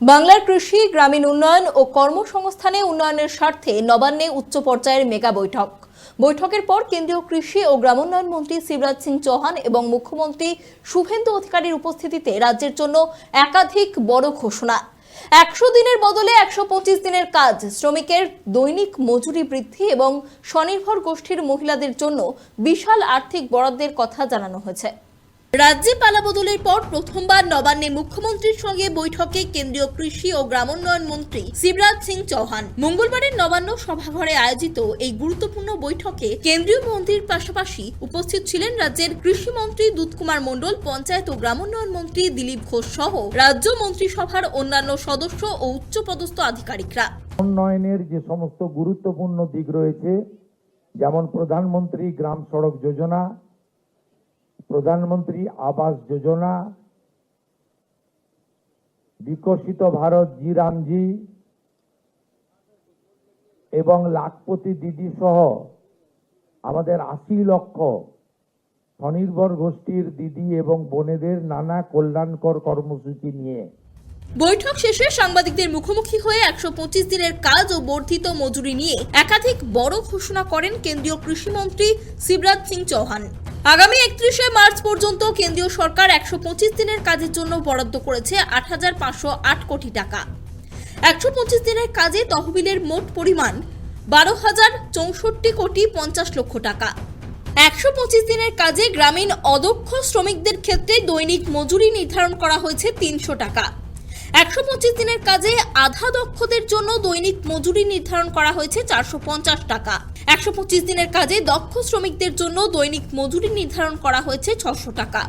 বাংলার কৃষি, গ্রামীণ উন্নয়ন ও কর্মসংস্থানে উন্নয়নের স্বার্থে নবান্নে উচ্চ পর্যায়ের মেগা বৈঠক। বৈঠকের পর কেন্দ্রীয় কৃষি ও গ্রামোন্নয়ন মন্ত্রী শিবরাজ সিং চৌহান এবং মুখ্যমন্ত্রী শুভেন্দু অধিকারীর উপস্থিতিতে রাজ্যের জন্য একাধিক বড় ঘোষণা। 100 দিনের বদলে 125 দিনের কাজ, শ্রমিকের দৈনিক মজুরি বৃদ্ধি এবং স্বনির্ভর গোষ্ঠীর মহিলাদের জন্য বিশাল আর্থিক বরাদ্দের কথা জানানো হয়েছে। রাজ্যে পালাবদলের পর প্রথমবার নবান্নে মুখ্যমন্ত্রীর সঙ্গে বৈঠকে কেন্দ্রীয় কৃষি ও গ্রামোন্নয়ন মন্ত্রী শিবরাজ সিং চৌহান। মঙ্গলবারের নবান্ন সভাঘরে আয়োজিত এই গুরুত্বপূর্ণ বৈঠকে কেন্দ্রীয় মন্ত্রীর পাশাপাশি উপস্থিত ছিলেন রাজ্যের কৃষিমন্ত্রী দুধকুমার মণ্ডল, পঞ্চায়েত ও গ্রামোন্নয়ন মন্ত্রী দিলীপ ঘোষ সহ রাজ্য মন্ত্রিসভার অন্যান্য সদস্য ও উচ্চপদস্থ আধিকারিকরা। উন্নয়নের যে সমস্ত গুরুত্বপূর্ণ দিক রয়েছে, যেমন প্রধানমন্ত্রী গ্রাম সড়ক যোজনা, প্রধানমন্ত্রী আবাস যোজনা, বিকশিত ভারত জি রামজি এবং লাখপতি দিদি সহ আমাদের 80 লক্ষ স্বনির্ভর গোষ্ঠীর দিদি এবং বোনেদের নানা কল্যাণকর কর্মসূচি নিয়ে বৈঠক শেষে সাংবাদিকদের মুখোমুখি হয়ে 125 দিনের কাজ ও বর্ধিত মজুরি নিয়ে একাধিক বড় ঘোষণা করেন কেন্দ্রীয় কৃষিমন্ত্রী শিবরাজ সিং চৌহান। আগামী 31শে মার্চ পর্যন্ত কেন্দ্রীয় সরকার 125 দিনের কাজের জন্য বরাদ্দ করেছে 8,508 কোটি টাকা। 125 দিনের কাজে তহবিলের মোট পরিমাণ 12,064 কোটি 50 লক্ষ টাকা। 125 দিনের কাজে গ্রামীণ অদক্ষ শ্রমিকদের ক্ষেত্রে দৈনিক মজুরি নির্ধারণ করা হয়েছে 300 টাকা। 125 দিনের কাজে আধা দক্ষদের জন্য দৈনিক মজুরি নির্ধারণ করা হয়েছে 450 টাকা। 125 দিনের কাজে দক্ষ শ্রমিকদের জন্য দৈনিক মজুরি নির্ধারণ করা হয়েছে 600 টাকা।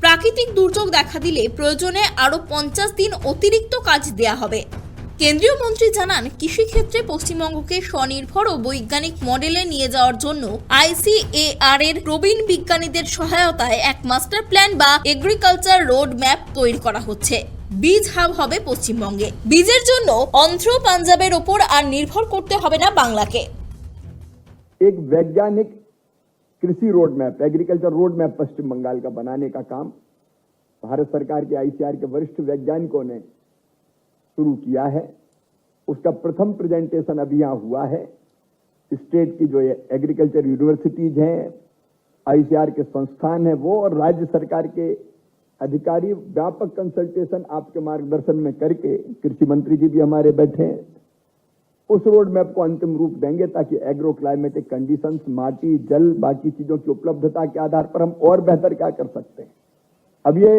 প্রাকৃতিক দুর্যোগ দেখা দিলে প্রয়োজনে আরো 50 দিন অতিরিক্ত কাজ দেয়া হবে। কেন্দ্রীয় মন্ত্রী জানান, কৃষিক্ষেত্রে পশ্চিমবঙ্গকে স্বনির্ভর ও বৈজ্ঞানিক মডেলে নিয়ে যাওয়ার জন্য ICAR এর প্রবীণ বিজ্ঞানীদের সহায়তায় এক মাস্টার প্ল্যান বা এগ্রিকালচার রোড ম্যাপ তৈরি করা হচ্ছে। বীজ হাব হবে পশ্চিমবঙ্গে। বীজের জন্য অন্ধ্র পাঞ্জাবের ওপর আর নির্ভর করতে হবে না বাংলাকে। एक वैज्ञानिक कृषि road map, agriculture road map Paschim Bangal का बनाने का काम भारत सरकार के ICAR के वरिष्ठ वैज्ञानिकों ने शुरू किया है। उसका प्रथम प्रेजेंटेशन अभी यहाँ हुआ है। स्टेट की जो एग्रीकल्चर यूनिवर्सिटीज हैं, ICAR के संस्थान हैं, वो और राज्य सरकार के अधिकारी व्यापक कंसल्टेशन आपके मार्गदर्शन में करके, कृषि मंत्री जी भी हमारे बैठे हैं, उस रोड मैप को अंतिम रूप देंगे ताकि एग्रो क्लाइमेटिक कंडीशंस, माटी, जल, बाकी चीजों की उपलब्धता के आधार पर हम और बेहतर क्या कर सकते हैं। अब ये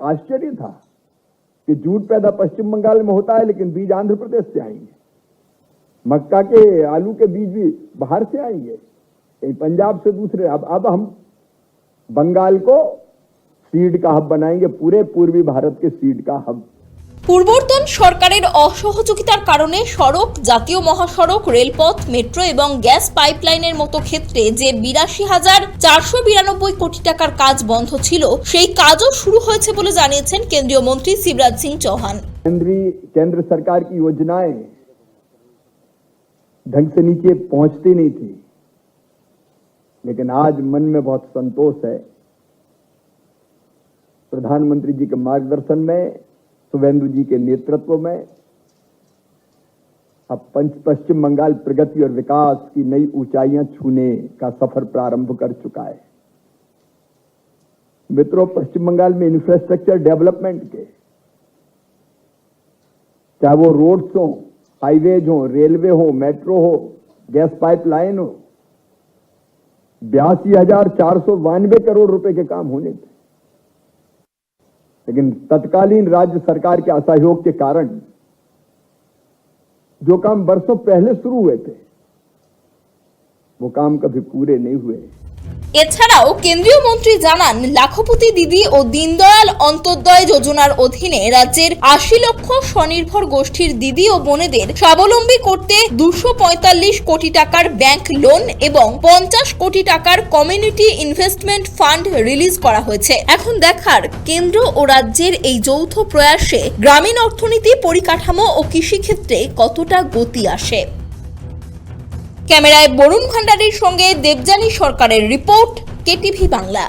आश्चर्य था कि जूट पैदा पश्चिम बंगाल में होता है लेकिन बीज आंध्र प्रदेश से आएंगे, मक्का के, आलू के बीज भी बाहर से आएंगे, कहीं पंजाब से दूसरे। अब हम बंगाल को सीड का हब बनाएंगे, पूरे पूर्वी भारत के सीड का हब। পূর্বতন সরকারের অসহযোগিতার কারণে সড়ক, জাতীয় মহাসড়ক, রেলপথ, মেট্রো এবং গ্যাস পাইপলাইনের মতো ক্ষেত্রে যে 82,492 কোটি টাকার কাজ বন্ধ ছিল, সেই কাজও শুরু হয়েছে বলে জানিয়েছেন কেন্দ্রীয় মন্ত্রী শিবরাজ সিং চৌহান। केंद्र सरकार की योजनाएं ढंग से नीचे पहुंचती नहीं थी, लेकिन आज मन में बहुत संतोष है। प्रधानमंत्री जी के मार्गदर्शन में, शुभेंदु जी के नेतृत्व में अब पश्चिम बंगाल प्रगति और विकास की नई ऊंचाइयां छूने का सफर प्रारंभ कर चुका है। मित्रों, पश्चिम बंगाल में इंफ्रास्ट्रक्चर डेवलपमेंट के, चाहे वो रोड्स हो, हाईवेज हो, रेलवे हो, मेट्रो हो, गैस पाइपलाइन हो, 82,492 करोड़ रुपए के काम होने थे, लेकिन तत्कालीन राज्य सरकार के असहयोग के कारण जो काम बरसों पहले शुरू हुए थे वो काम कभी पूरे नहीं हुए। এছাড়াও কেন্দ্রীয় মন্ত্রী জানান, লাখপতি দিদি ও দীনদয়াল অন্তোদয় যোজনার অধীনে রাজ্যের 80 লক্ষ স্বনির্ভর গোষ্ঠীর দিদি ও বোনেদের স্বাবলম্বী করতে 245 কোটি টাকার ব্যাংক লোন এবং 50 কোটি টাকার কমিউনিটি ইনভেস্টমেন্ট ফান্ড রিলিজ করা হয়েছে। এখন দেখার কেন্দ্র ও রাজ্যের এই যৌথ প্রয়াসে গ্রামীণ অর্থনীতি, পরিকাঠামো ও কৃষিক্ষেত্রে কতটা গতি আসে। ক্যামেরায় বরুণ ভান্ডারীর সঙ্গে দেবযানী সরকারের রিপোর্ট, KTV বাংলা।